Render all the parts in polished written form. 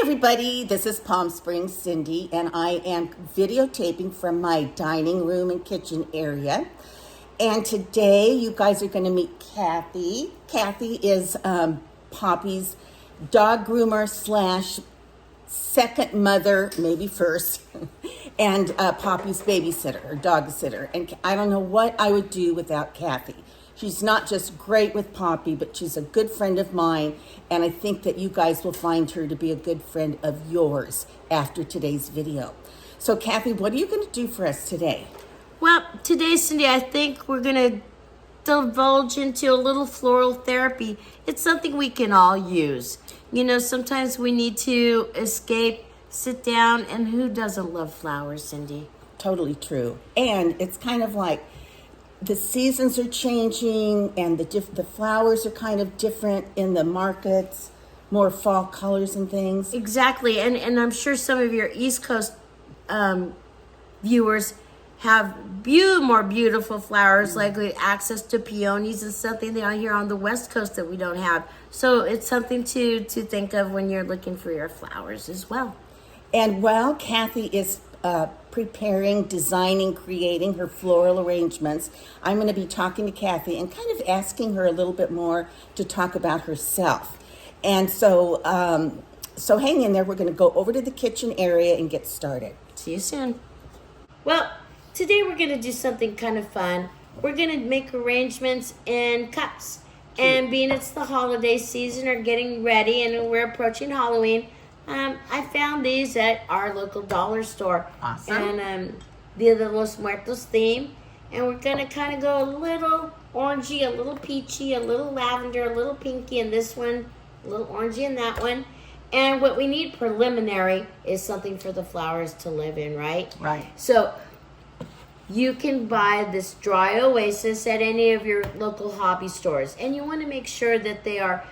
everybody, this is Palm Springs Cindy, and I am videotaping from my dining room and kitchen area. And today you guys are going to meet Cathy. Cathy is Poppy's dog groomer slash second mother, maybe first, and Poppy's babysitter or dog sitter. And I don't know what I would do without Cathy. She's not just great with Poppy, but she's a good friend of mine, and I think that you guys will find her to be a good friend of yours after today's video. So, Cathy, what are you going to do for us today? Well, today, Cindy, I think we're going to divulge into a little floral therapy. It's something we can all use. You know, sometimes we need to escape, sit down, and who doesn't love flowers, Cindy? Totally true. And it's kind of like the seasons are changing, and the flowers are kind of different in the markets, more fall colors and things. Exactly, and I'm sure some of your East Coast viewers have more beautiful flowers, like access to peonies and something down here on the West Coast that we don't have. So it's something to think of when you're looking for your flowers as well. And while Cathy is preparing, designing, creating her floral arrangements, I'm going to be talking to Cathy and kind of asking her a little bit more to talk about herself. And so hang in there. We're going to go over to the kitchen area and get started. See you soon. Well, today we're going to do something kind of fun. We're going to make arrangements in cups. Cute. And being it's the holiday season or getting ready and we're approaching Halloween, I found these at our local dollar store. Awesome. And Dia de los Muertos theme. And we're going to kind of go a little orangey, a little peachy, a little lavender, a little pinky, and this one, a little orangey in that one. And what we need preliminary is something for the flowers to live in, right? Right. So you can buy this dry oasis at any of your local hobby stores. And you want to make sure that they are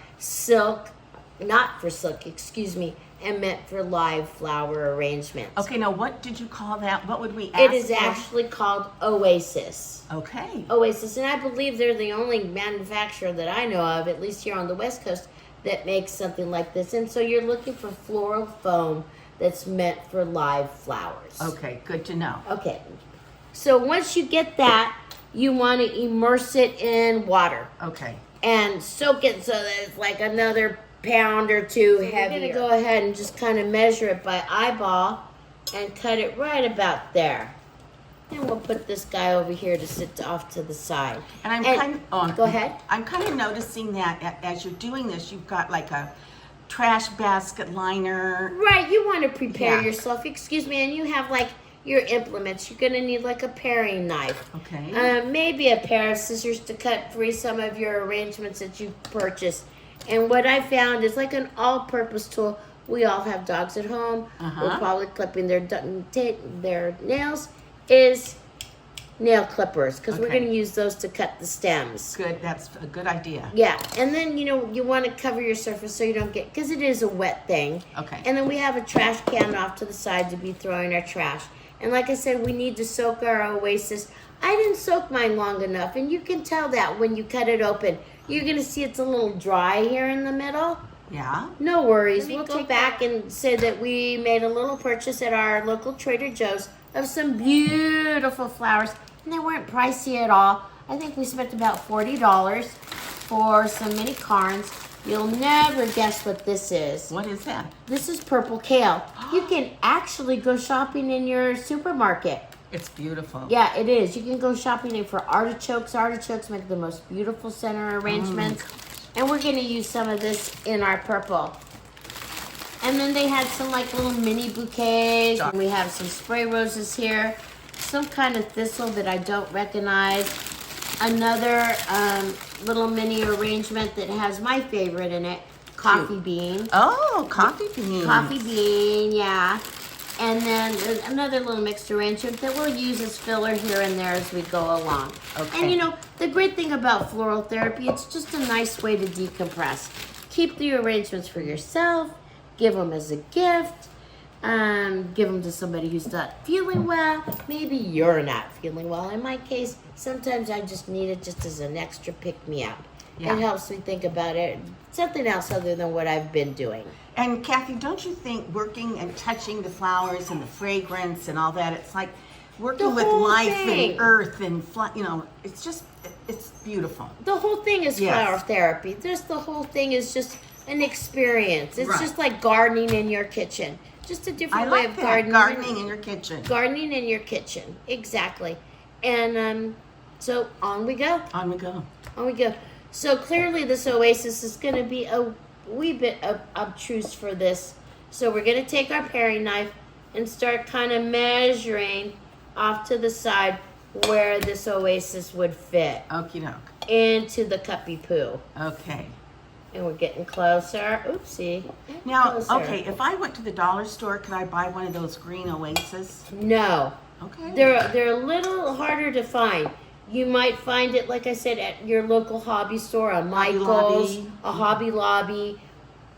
and meant for live flower arrangements. Okay, now what did you call that? What would we ask It is for? actually called Oasis. Okay. Oasis, and I believe they're the only manufacturer that I know of, at least here on the West Coast, that makes something like this. And so you're looking for floral foam that's meant for live flowers. Okay, good to know. Okay. So once you get that, you want to immerse it in water. Okay. And soak it so that it's like another pound or two heavier. We're going to go ahead and just kind of measure it by eyeball and cut it right about there. And we'll put this guy over here to sit off to the side. And go ahead. I'm kind of noticing that as you're doing this, you've got like a trash basket liner. Right, you want to prepare yourself. Excuse me, and you have like your implements. You're going to need like a paring knife. Okay. Maybe a pair of scissors to cut free some of your arrangements that you purchased. And what I found is like an all-purpose tool. We all have dogs at home. We're probably clipping their nails. Is nail clippers, because we're going to use those to cut the stems. Good, that's a good idea. Yeah, and then you want to cover your surface so you don't get, because it is a wet thing. Okay. And then we have a trash can off to the side to be throwing our trash. And like I said, we need to soak our Oasis. I didn't soak mine long enough, and you can tell that when you cut it open. You're going to see it's a little dry here in the middle. Yeah. No worries. We'll go back and say that we made a little purchase at our local Trader Joe's of some beautiful flowers. And they weren't pricey at all. I think we spent about $40 for some mini carns. You'll never guess what this is. What is that? This is purple kale. You can actually go shopping in your supermarket. It's beautiful. Yeah, it is. You can go shopping for artichokes. Artichokes make the most beautiful center arrangements. And we're going to use some of this in our purple. And then they had some like little mini bouquets. And we have some spray roses here. Some kind of thistle that I don't recognize. Another little mini arrangement that has my favorite in it. Coffee bean. Oh, coffee bean. Coffee bean, yeah. And then another little mixed arrangement that we'll use as filler here and there as we go along. Okay. And the great thing about floral therapy, it's just a nice way to decompress. Keep the arrangements for yourself. Give them as a gift. Give them to somebody who's not feeling well. Maybe you're not feeling well. In my case, sometimes I just need it just as an extra pick-me-up. Yeah. It helps me think about it. Something else other than what I've been doing. And Cathy, don't you think working and touching the flowers and the fragrance and all that, it's like working The with whole life thing. and earth and, it's just, it's beautiful. The whole thing is Yes. flower therapy. Just the whole thing is just an experience. It's Right. just like gardening in your kitchen. Just a different I way like of that, gardening. gardening in your kitchen. Gardening in your kitchen. Exactly. And so on we go. On we go. On we go. So clearly this oasis is going to be a wee bit obtuse for this. So we're going to take our paring knife and start kind of measuring off to the side where this oasis would fit Okie doke. into the cuppy poo. Okay. And we're getting closer. Oopsie. Now, Closer. okay, if I went to the dollar store, could I buy one of those green oasis? No. Okay. They're a little harder to find. You might find it, like I said, at your local hobby store, a Michael's, Lobby. a Hobby Lobby.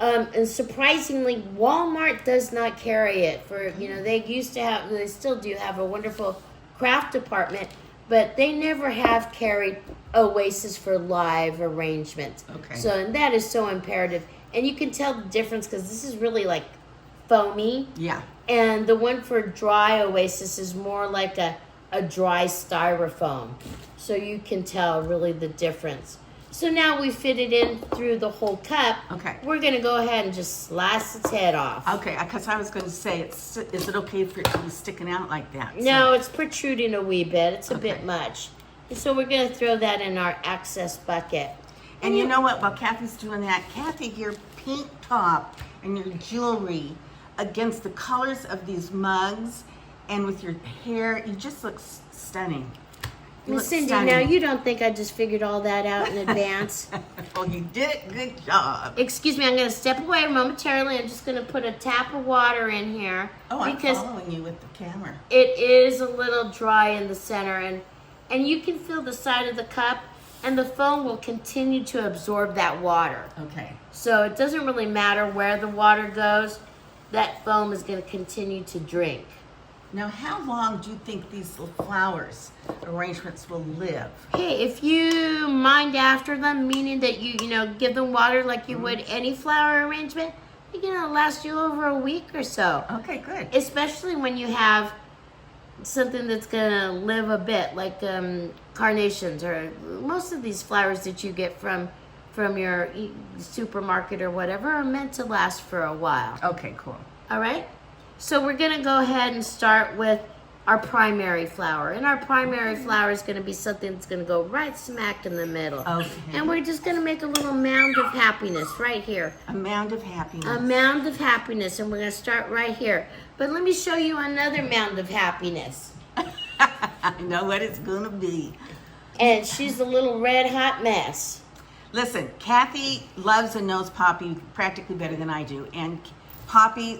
And surprisingly, Walmart does not carry it. They used to have, they still do have a wonderful craft department, but they never have carried oasis for live arrangements. Okay. So, and that is so imperative. And you can tell the difference because this is really like foamy. Yeah. And the one for dry oasis is more like a dry styrofoam. So you can tell really the difference. So now we fit it in through the whole cup. Okay. We're going to go ahead and just slice its head off. Okay, because I was going to say, is it okay for it to be sticking out like that? No, it's protruding a wee bit. It's a Okay. bit much. And so we're going to throw that in our excess bucket. And you know what? While Cathy's doing that, Cathy, your pink top and your jewelry against the colors of these mugs and with your hair, you just look stunning. You Well, look Cindy, stunning. now you don't think I just figured all that out in advance? Well, you did it. Good job. Excuse me, I'm going to step away momentarily. I'm just going to put a tap of water in here. Oh, I'm because following you with the camera. it is a little dry in the center, and you can feel the side of the cup, and the foam will continue to absorb that water. Okay. So it doesn't really matter where the water goes, that foam is going to continue to drink. Now, how long do you think these little flowers arrangements will live? Hey, if you mind after them, meaning that you give them water like you would any flower arrangement, it's going to last you over a week or so. Okay, good. Especially when you have something that's gonna live a bit, like carnations or most of these flowers that you get from your supermarket or whatever are meant to last for a while. Okay, cool. All right, so we're gonna go ahead and start with our primary flower, and our primary flower is gonna be something that's gonna go right smack in the middle. Okay. And we're just gonna make a little mound of happiness right here. A mound of happiness. A mound of happiness, and we're going to start right here. But let me show you another mound of happiness. I know what it's gonna be. And she's a little red hot mess. Listen, Cathy loves and knows Poppy practically better than I do, and Poppy's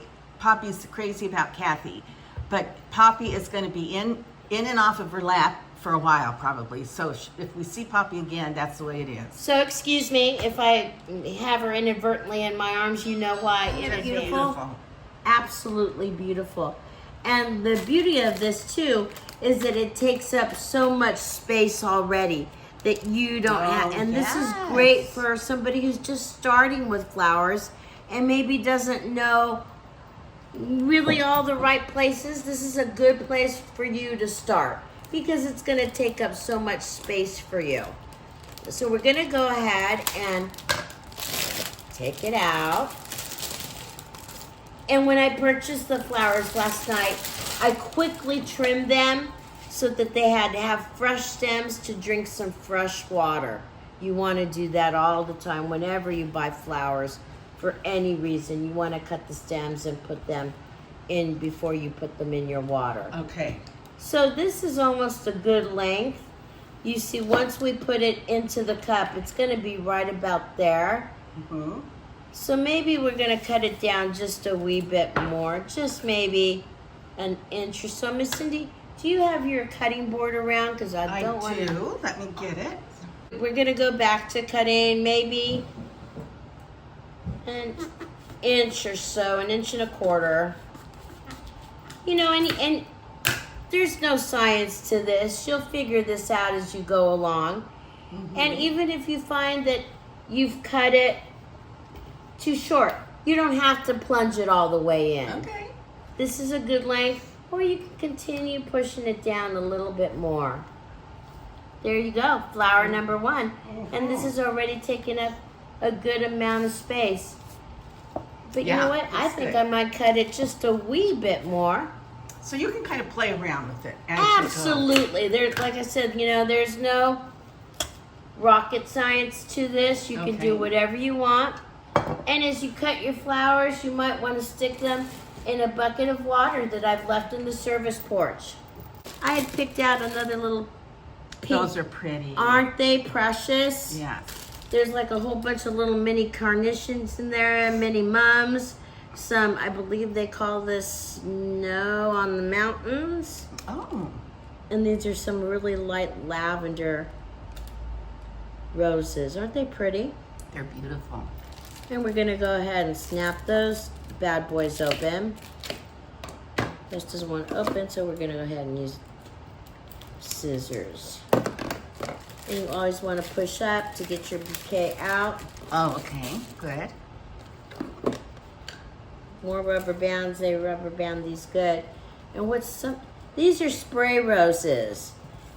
crazy about Cathy, but Poppy is going to be in and off of her lap for a while probably. So if we see Poppy again, that's the way it is. So excuse me if I have her inadvertently in my arms. You know why in advance. Beautiful. Absolutely beautiful. And the beauty of this too is that it takes up so much space already that you don't have. And this is yes. great for somebody who's just starting with flowers and maybe doesn't know really all the right places. This is a good place for you to start because it's going to take up so much space for you. So we're going to go ahead and take it out. And when I purchased the flowers last night, I quickly trimmed them so that they had to have fresh stems to drink some fresh water. You want to do that all the time whenever you buy flowers for any reason. You want to cut the stems and put them in before you put them in your water. Okay. So this is almost a good length. You see, once we put it into the cup, it's going to be right about there. Mm-hmm. So maybe we're going to cut it down just a wee bit more, just maybe an inch or so. Miss Cindy, do you have your cutting board around? Because I don't want to. do. Let me get it. We're going to go back to cutting maybe an inch or so, an inch and a quarter. You know, and there's no science to this. You'll figure this out as you go along. And even if you find that you've cut it too short, you don't have to plunge it all the way in. Okay. This is a good length, or you can continue pushing it down a little bit more. There you go, flower number 1. And this is already taking up a good amount of space. But you know what? I think I might cut it just a wee bit more. So you can kind of play around with it. Absolutely. There's, like I said, you know, there's no rocket science to this. You can do whatever you want. And as you cut your flowers, you might want to stick them in a bucket of water that I've left in the service porch. I had picked out another little pink. Those are pretty. Aren't they precious? Yeah. There's like a whole bunch of little mini carnations in there, mini mums. Some, I believe they call this snow on the mountains. Oh. And these are some really light lavender roses. Aren't they pretty? They're beautiful. And we're gonna go ahead and snap those bad boys open. This doesn't want to open, so we're gonna go ahead and use scissors. And you always want to push up to get your bouquet out. Oh, okay. Good. More rubber bands, they rubber band these good. And these are spray roses.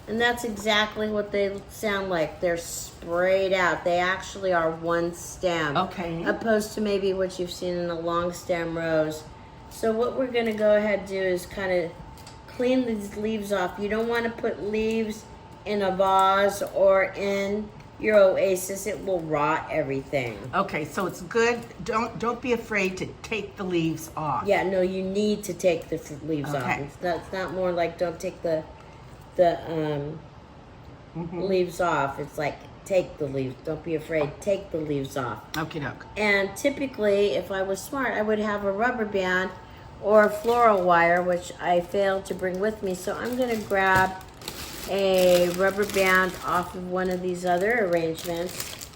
And that's exactly what they sound like. They're sprayed out. They actually are one stem. Okay. Opposed to maybe what you've seen in a long stem rose. So what we're gonna go ahead and do is kind of clean these leaves off. You don't want to put leaves in a vase or in your oasis. It will rot everything. Okay, so it's good. Don't be afraid to take the leaves off. Yeah, no, you need to take the leaves off. It's not more like don't take the leaves off. It's like take the leaves. Don't be afraid. Take the leaves off. Okay, doke. And typically, if I was smart, I would have a rubber band or floral wire, which I failed to bring with me. So I'm going to grab a rubber band off of one of these other arrangements,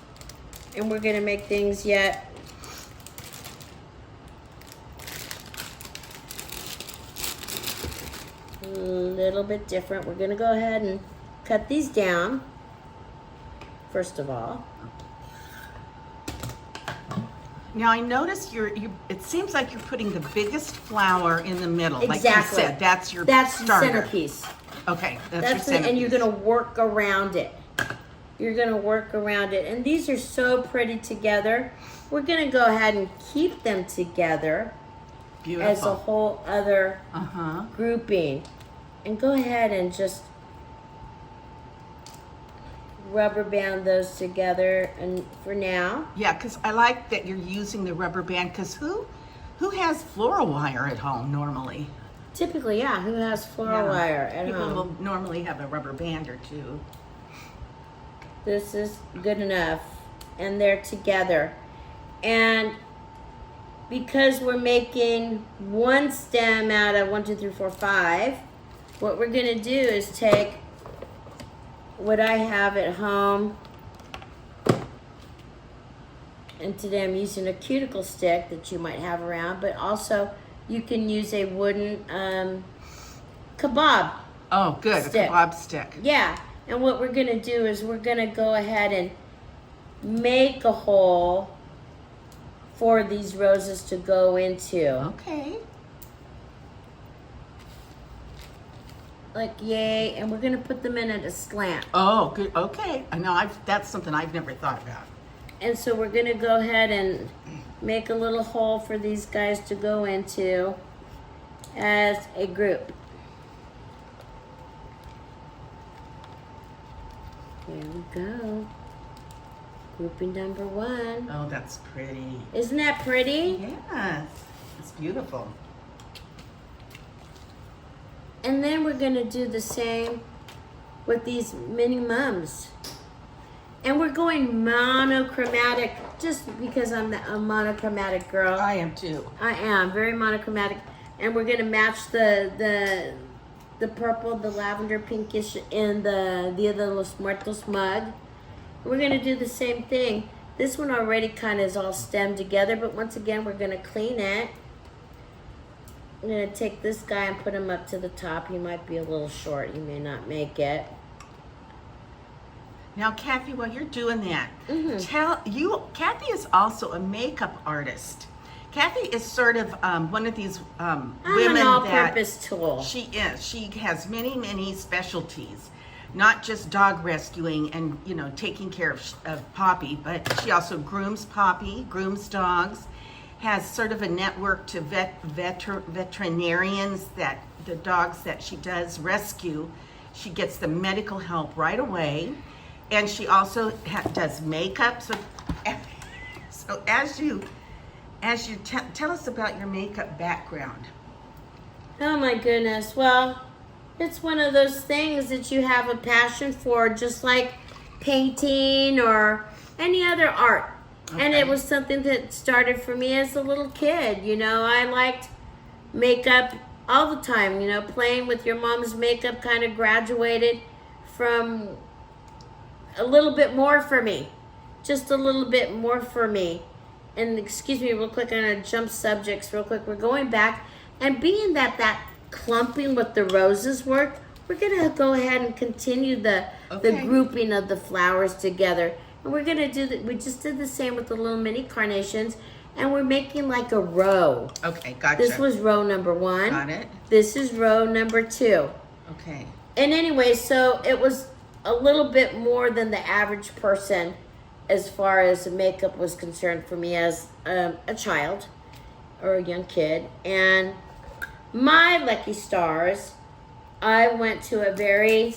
and we're going to make things yet a little bit different. We're going to go ahead and cut these down first of all. Now I notice it seems like you're putting the biggest flower in the middle. Exactly. Like you said, that's your That's starter. the centerpiece. Okay, that's That's your it, centerpiece. and you're gonna work around it. You're gonna work around it, and these are so pretty together. We're gonna go ahead and keep them together Beautiful. as a whole other Uh-huh. grouping, and go ahead and just rubber band those together. And for now, Yeah, because I like that you're using the rubber band. Because who has floral wire at home normally? typically, yeah, who has floral wire at People home? will normally have a rubber band or two. This is good enough, and they're together. And because we're making one stem out of 1, 2, 3, 4, 5, what we're gonna do is take what I have at home, and today I'm using a cuticle stick that you might have around, but also you can use a wooden kebab. Oh, good, Stick. a kebab stick. Yeah, and what we're gonna do is we're gonna go ahead and make a hole for these roses to go into. Okay. Like, yay, and we're gonna put them in at a slant. Oh, good. Okay. I know. That's something I've never thought about. And so we're gonna go ahead and make a little hole for these guys to go into as a group. There we go. Grouping number 1. Oh, that's pretty. Isn't that pretty? Yes, it's beautiful. And then we're gonna do the same with these mini mums. And we're going monochromatic just because I'm a monochromatic girl. I am too. I am very monochromatic, and we're gonna match the purple, the lavender pinkish in the Dia de los Muertos mug. We're gonna do the same thing. This one already kind of is all stemmed together, but once again, we're gonna clean it. I'm gonna take this guy and put him up to the top. He might be a little short. You may not make it. Now, Cathy, while you're doing that, Mm-hmm. Cathy is also a makeup artist. Cathy is sort of one of these I'm women an that all-purpose tool. she is. She has many, many specialties, not just dog rescuing and taking care of Poppy, but she also grooms Poppy, grooms dogs, has sort of a network to veterinarians that the dogs that she does rescue, she gets the medical help right away, and she also does makeup. So as you tell us about your makeup background. Oh my goodness. Well, it's one of those things that you have a passion for, just like painting or any other art. And it Okay. was something that started for me as a little kid. I liked makeup all the time. Playing with your mom's makeup kind of graduated from a little bit more for me. Just a little bit more for me. And excuse me real quick, I'm going to jump subjects real quick. We're going back. And being that clumping with the roses worked, we're going to go ahead and continue the grouping of the flowers together. And we're going to do that. We just did the same with the little mini carnations. And we're making like a row. Okay, gotcha. This was row number 1. Got it. This is row number 2. Okay. And anyway, so it was a little bit more than the average person as far as makeup was concerned for me as a child or a young kid. And my lucky stars, I went to a very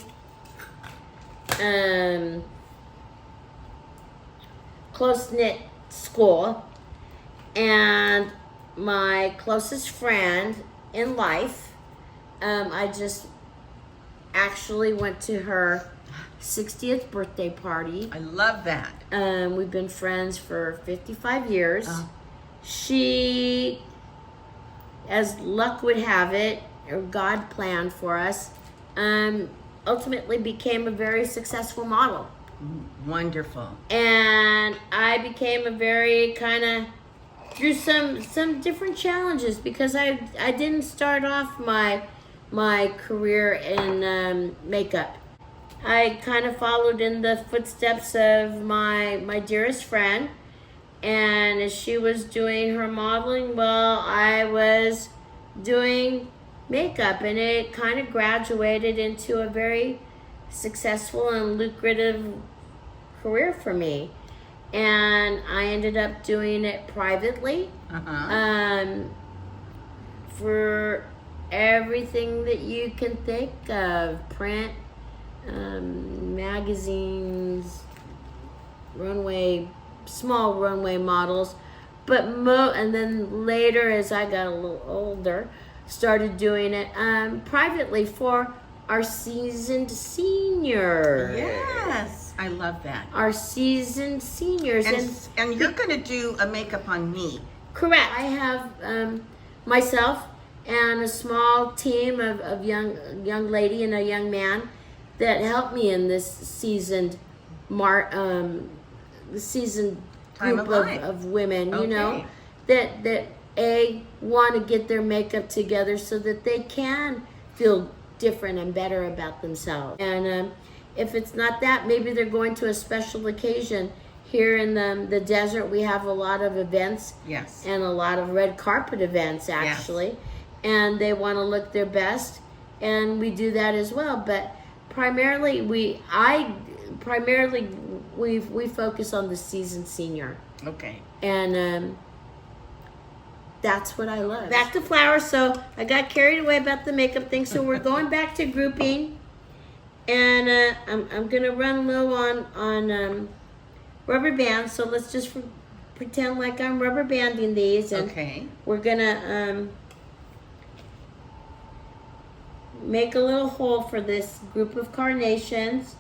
close-knit school, and my closest friend in life, I just actually went to her 60th birthday party. I love that. We've been friends for 55 years. She, as luck would have it, or God planned for us, ultimately became a very successful model. Wonderful. And I became a very kind of through some different challenges, because I didn't start off my career in makeup. I kind of followed in the footsteps of my dearest friend, and as she was doing her modeling, well, I was doing makeup, and it kind of graduated into a very successful and lucrative career for me. And I ended up doing it privately for everything that you can think of: print, magazines, small runway models. But and then later, as I got a little older, started doing it privately for our seasoned seniors. Yes, I love that. Our seasoned seniors. And you're going to do a makeup on me. Correct. I have myself and a small team of young lady and a young man that helped me in this seasoned Time group of life. of women, Okay. that want to get their makeup together so that they can feel different and better about themselves. And if it's not that, maybe they're going to a special occasion. Here in the desert, we have a lot of events. Yes. And a lot of red carpet events, actually. Yes. And they want to look their best, and we do that as well. But primarily, we focus on the seasoned senior. Okay. And that's what I love. Back to flowers. So I got carried away about the makeup thing. So we're going back to grouping, and I'm gonna run low on rubber bands. So let's just pretend like I'm rubber banding these, and Okay. we're gonna make a little hole for this group of carnations,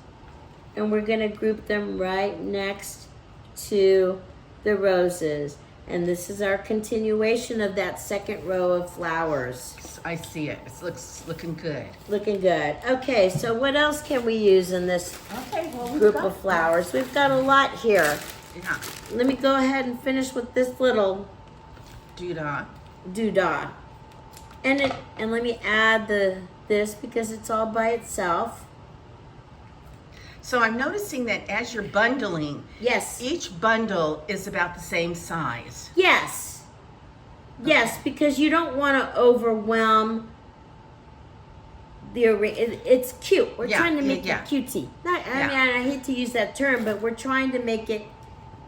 and we're gonna group them right next to the roses. And this is our continuation of that second row of flowers. I see it. It looks looking good. Looking good. Okay, so what else can we use in this Okay, well, we've group got of flowers? We've got a lot here. Yeah. Let me go ahead and finish with this little doodah. And let me add this because it's all by itself. So I'm noticing that as you're bundling, Yes. each bundle is about the same size. Yes. Yes, because you don't want to overwhelm it's cute. We're Yeah, trying to make yeah. it cutesy. I Yeah. mean, I hate to use that term, but we're trying to make it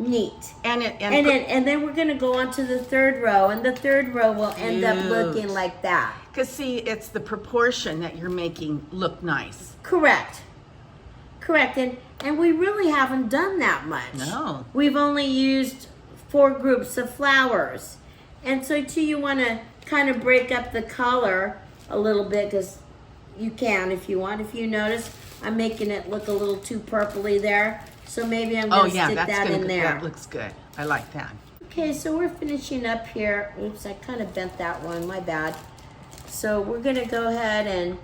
neat. And then we're gonna go on to the third row, and the third row will end up looking Cute. like that. because see, it's the proportion that you're making look nice. Correct. And we really haven't done that much. No. We've only used 4 groups of flowers. And so too, you want to kind of break up the color a little bit, because you can if you want. If you notice, I'm making it look a little too purpley there. So maybe I'm going to stick that in there. That looks good. I like that. Okay, so we're finishing up here. Oops, I kind of bent that one, my bad. So we're gonna go ahead and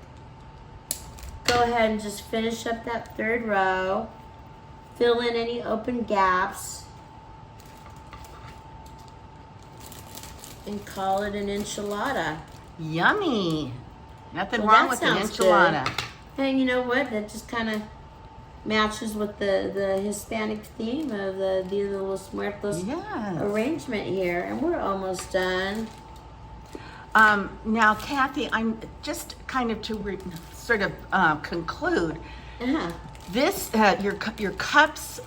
just finish up that third row. Fill in any open gaps. And call it an enchilada. Yummy. Nothing Well, wrong that with an sounds enchilada. And you know what? That just kind of matches with the Hispanic theme of the Dia de los Muertos Yes. arrangement here. And we're almost done. Now, Kathy, I'm just kind of to conclude. Uh-huh. This your cups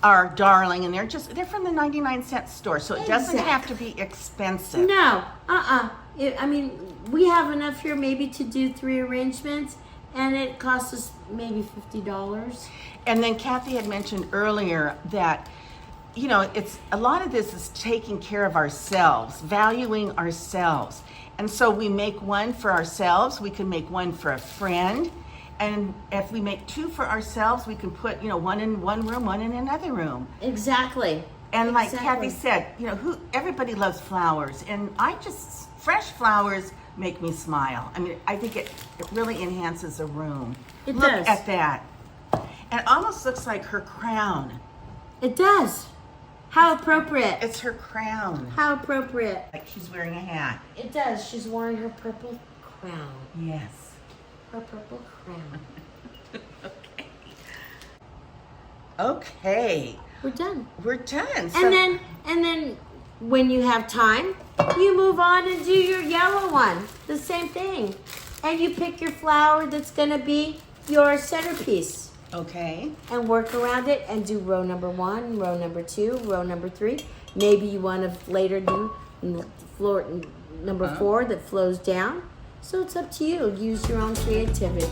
are darling, and they're from the 99-cent store, so it doesn't have to be expensive. No, I mean, we have enough here maybe to do 3 arrangements, and it costs us maybe $50. And then Kathy had mentioned earlier that, you know, it's a lot of this is taking care of ourselves, valuing ourselves. And so we make one for ourselves, we can make one for a friend, and if we make 2 for ourselves, we can put, you know, one in one room, one in another room. Exactly. And like Exactly. Kathy said, you know, everybody loves flowers, and fresh flowers make me smile. I mean, I think it really enhances a room. It Look does. at that. And it almost looks like her crown. It does. How appropriate. It's her crown. How appropriate. Like she's wearing a hat. It does. She's wearing her purple crown. Yes. Her purple crown. Okay. We're done. We're done. And then when you have time, you move on and do your yellow one. The same thing. And you pick your flower that's going to be your centerpiece. Okay. And work around it and do row number 1, row number 2, row number 3. Maybe you want to later do floor number 4 that flows down. So it's up to you. Use your own creativity.